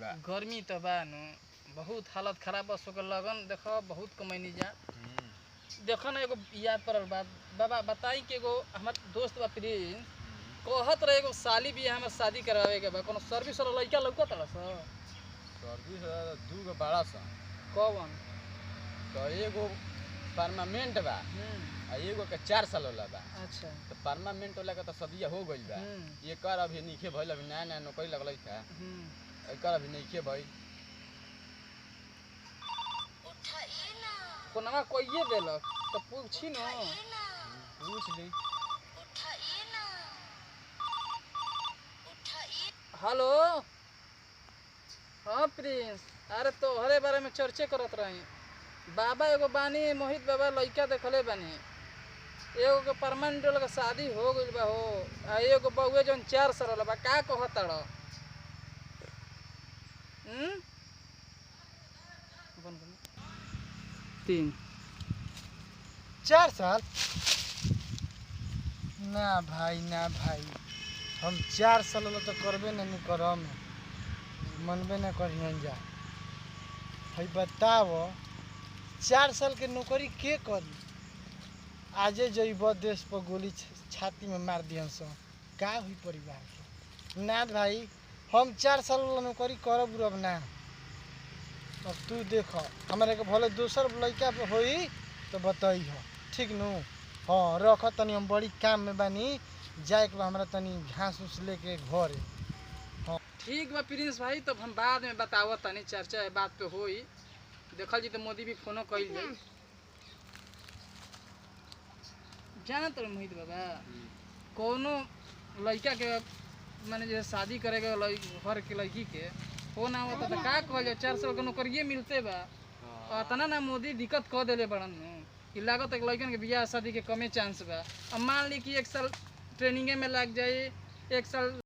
बा। गर्मी तो बा नु बहुत हालत खराब बस ओकर लगन देखो बहुत कमैनी जा। देखो ना एगो याद पड़ल बात बाबा बताई कि एगो हमार दोस्त बा प्रिंस कहत रहे एगो साली भी हमार शादी करावे के बा कोनो सर्विस वाला लड़का लौकत रहा सर्विस दू गो बड़ा सा कौन तो एगो परमानेंट बा आ एगो के 4 साल वाला बा। अच्छा तो परमानेंट वाला के तो सदिया हो गइल बा। एकर अभी नइखे भइल, अभी नया नया नौकरी लगल था। एकर अभी नइखे भइल। कोनवा कोइए देलक तो पूछी न पूछ ली। हेलो हाँ प्रिंस अरे तोहरे बारे में चर्चे करत रही बाबा एगो बानी मोहित बाबा लड़का देखले बानी एगो के परमानेंट वाला शादी हो गइल बा हो आ एगो बउए जौन 4 साल वाला बा का कहत रह तीन 4 साल ना भाई हम 4 साल वाला तो करबे नहीं करम मनबे न करियन जा। भाई बताओ 4 साल के नौकरी के करी? आजे जइब देश पर गोली छाती में मार दियन सो का हुई परिवार के? ना भाई हम 4 साल वाला नौकरी करब अब ना। अब तू देख हमारे के भले दोसर लड़का होई तो बताई हो ठीक नु। हाँ रख तनी हम बड़ी काम में बानी जाए के हमरा तनी घास उस लेके घरे। हाँ ठीक बा प्रिंस भाई तो हम बाद में बतावत तनी चर्चा बात पे होई देखल जी तो मोदी भी फोनो कइल जाई। जाना तो मोहित बाबा कोनो लड़का के माने जैसे शादी करेगा घर के लड़की के फोन आवता तो का कहल जाए 4 साल के नौकरिए मिलते बा अतना ना मोदी दिक्कत कह देले बड़न कि लागत एक लड़कन के बियाह शादी के कमे चांस बा। अब मान ली कि 1 साल ट्रेनिंगे में लग जाए 1 साल